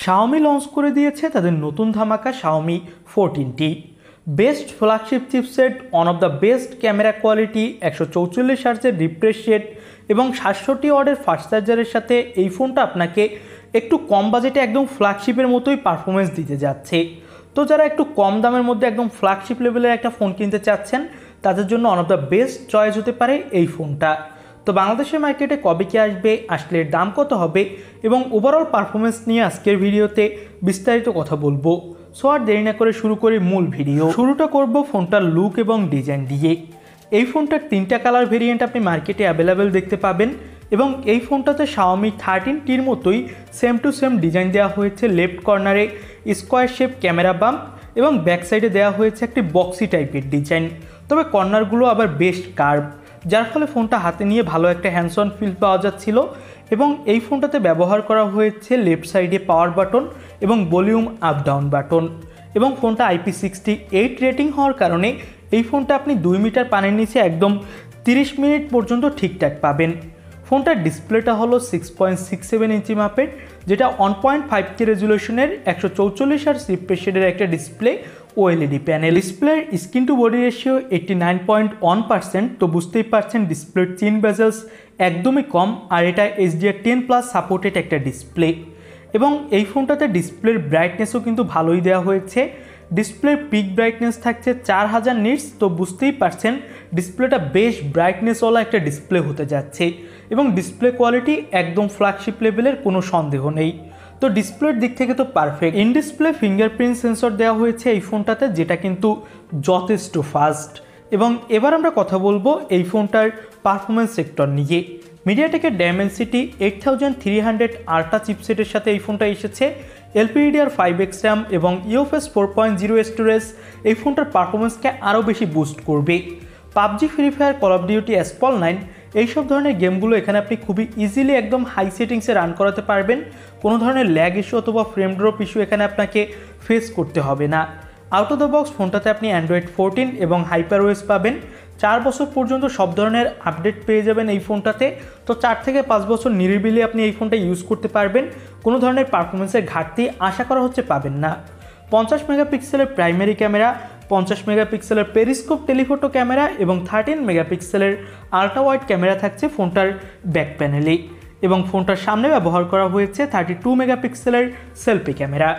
Xiaomi launch করে দিয়েছে তাদের নতুন ধামাকা শাওমি 14টি। Best flagship chipset, one of the best camera quality, 144 হার্টজের রিফ্রেশ রেট এবং 67 ওয়াটের ফাস্ট চার্জারের সাথে এই ফোনটা আপনাকে একটু কম বাজেটে একদম ফ্ল্যাগশিপের মতোই পারফরমেন্স দিতে যাচ্ছে। তো যারা একটু কম দামের মধ্যে একদম ফ্ল্যাগশিপ লেভেলের একটা ফোন কিনতে চাচ্ছেন তাদের জন্য one of the best choice হতে পারে এই ফোনটা। তো বাংলাদেশের মার্কেটে কবে কি আসবে, আসলে এর দাম কত হবে এবং ওভারঅল পারফরমেন্স নিয়ে আজকের ভিডিওতে বিস্তারিত কথা বলবো। সো আর দেরি না করে শুরু করি মূল ভিডিও। শুরুটা করব ফোনটার লুক এবং ডিজাইন দিয়ে। এই ফোনটার 3টা কালার ভেরিয়েন্ট আপনি মার্কেটে অ্যাভেলেবেল দেখতে পাবেন এবং এই ফোনটাতে শাওমি 13টির মতোই সেম টু সেম ডিজাইন দেওয়া হয়েছে। লেফট কর্নারে স্কোয়ার শেপ ক্যামেরা বাম্প এবং ব্যাক সাইডে দেওয়া হয়েছে একটি বক্সি টাইপের ডিজাইন, তবে কর্নারগুলো আবার বেশ কার্ভ, যার ফলে ফোনটা হাতে নিয়ে ভালো একটা হ্যান্ডস অন ফিল পাওয়া যাচ্ছিল। এবং এই ফোনটাতে ব্যবহার করা হয়েছে লেফট সাইডে পাওয়ার বাটন এবং ভলিউম আপ ডাউন বাটন। এবং ফোনটা IP68 রেটিং হওয়ার কারণে এই ফোনটা আপনি 2 মিটার পানির নিচে একদম 30 মিনিট পর্যন্ত ঠিকঠাক পাবেন। ফোনটার ডিসপ্লেটা হলো 6.67 ইঞ্চি মাপের, যেটা 1.5K রেজুলেশনের 144 হার্টজ রিফ্রেশ রেটের একটা ডিসপ্লে OLED প্যানেল। ডিসপ্লের স্ক্রিন টু বডি রেশিও 89.1%। তো বুঝতেই পারছেন ডিসপ্লের চিন বেজেলস একদমই কম, আর এটা HDR10+ সাপোর্টেড একটা ডিসপ্লে। এবং এই ফোনটাতে ডিসপ্লের ব্রাইটনেসও কিন্তু ভালোই দেওয়া হয়েছে। ডিসপ্লের পিক ব্রাইটনেস থাকছে 4000 নিটস। তো বুঝতেই পারছেন ডিসপ্লেটা বেশ ব্রাইটনেসওয়ালা একটা ডিসপ্লে হতে যাচ্ছে এবং ডিসপ্লে কোয়ালিটি একদম ফ্ল্যাগশিপ লেভেলের, কোনো সন্দেহ নেই। তো ডিসপ্লের দিক থেকে তো perfect. In display fingerprint sensor দেওয়া হয়েছে এই ফোনটাতে, যেটা কিন্তু যথেষ্ট ফাস্ট। এবং এবার আমরা কথা বলবো এই ফোনটার পারফরমেন্স সেক্টর নিয়ে। মিডিয়াটেকের ডায়মেনসিটি 8300 আল্ট্রা চিপসেটের সাথে এই ফোনটা এসেছে। LPDDR5X RAM এবং UFS 4.0 স্টোরেজ এই ফোনটার পারফরমেন্সকে আরও বেশি বুস্ট করবে। PUBG, free fire, call of duty, অ্যাসপল 9 এইসব ধরনের গেমগুলো এখানে আপনি খুবই ইজিলি একদম হাই সেটিংসে রান করাতে পারবেন। কোনো ধরনের ল্যাগ ইস্যু অথবা ফ্রেম ড্রপ ইস্যু এখানে আপনাকে ফেস করতে হবে না। আউট অফ দ্য বক্স ফোনটাতে আপনি অ্যান্ড্রয়েড 14 এবং HyperOS পাবেন। 4 বছর পর্যন্ত সব ধরনের আপডেট পেয়ে যাবেন এই ফোনটাতে। তো 4 থেকে 5 বছর নিরিবিলি আপনি এই ফোনটা ইউজ করতে পারবেন, কোনো ধরনের পারফরমেন্সের ঘাটতি আশা করা হচ্ছে পাবেন না। 50 মেগাপিক্সেলের প্রাইমারি ক্যামেরা, 50 মেগাপিক্সেলের পেরিস্কোপ টেলিফোটো ক্যামেরা এবং 13 মেগাপিক্সেলের আল্ট্রা ওয়াইড ক্যামেরা থাকছে ফোনটার ব্যাক প্যানেলে। এবং ফোনটার সামনে ব্যবহার করা হয়েছে 32 মেগাপিক্সেলের সেলফি ক্যামেরা।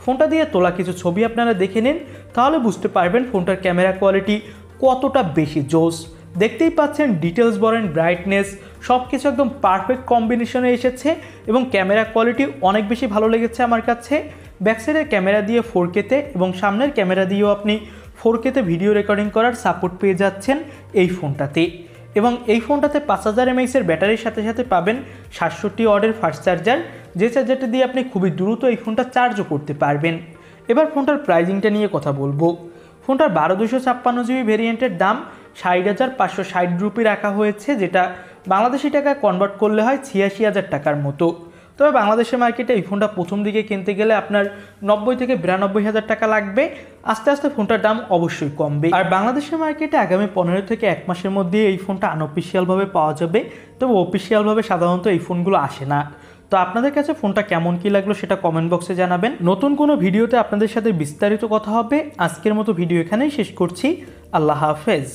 ফোনটা দিয়ে তোলা কিছু ছবি আপনারা দেখে নিন, তাহলে বুঝতে পারবেন ফোনটার ক্যামেরা কোয়ালিটি কতটা বেশি জোস। দেখতেই পাচ্ছেন ডিটেলস বলেন, ব্রাইটনেস সব কিছু একদম পারফেক্ট কম্বিনেশনে এসেছে এবং ক্যামেরা কোয়ালিটি অনেক বেশি ভালো লেগেছে আমার কাছে। ব্যাকসাইডের ক্যামেরা দিয়ে 4K-তে এবং সামনের ক্যামেরা দিয়েও আপনি 4K-তে ভিডিও রেকর্ডিং করার সাপোর্ট পেয়ে যাচ্ছেন এই ফোনটাতে। এবং এই ফোনটাতে 5000 mAh ব্যাটারির সাথে সাথে পাবেন 67 ওয়াটের ফাস্ট চার্জার, যে চার্জারটা দিয়ে আপনি খুবই দ্রুত এই ফোনটা চার্জও করতে পারবেন। এবার ফোনটার প্রাইজিংটা নিয়ে কথা বলবো। ফোনটার 12256GB ভেরিয়েন্টের দাম 60,560 রুপি রাখা হয়েছে, যেটা বাংলাদেশি টাকায় কনভার্ট করলে হয় 86,000 টাকার মতো। তবে বাংলাদেশের মার্কেটে এই ফোনটা প্রথম দিকে কিনতে গেলে আপনার 90 থেকে 92,000 টাকা লাগবে। আস্তে আস্তে ফোনটার দাম অবশ্যই কমবে। আর বাংলাদেশের মার্কেটে আগামী 15 থেকে 1 মাসের মধ্যে এই ফোনটা আনঅফিসিয়ালভাবে পাওয়া যাবে, তবে অফিসিয়ালভাবে সাধারণত এই ফোনগুলো আসে না। তো আপনাদের কাছে ফোনটা কেমন কি লাগলো সেটা কমেন্ট বক্সে জানাবেন। নতুন কোনো ভিডিওতে আপনাদের সাথে বিস্তারিত কথা হবে। আজকের মতো ভিডিও এখানেই শেষ করছি। আল্লাহ হাফেজ।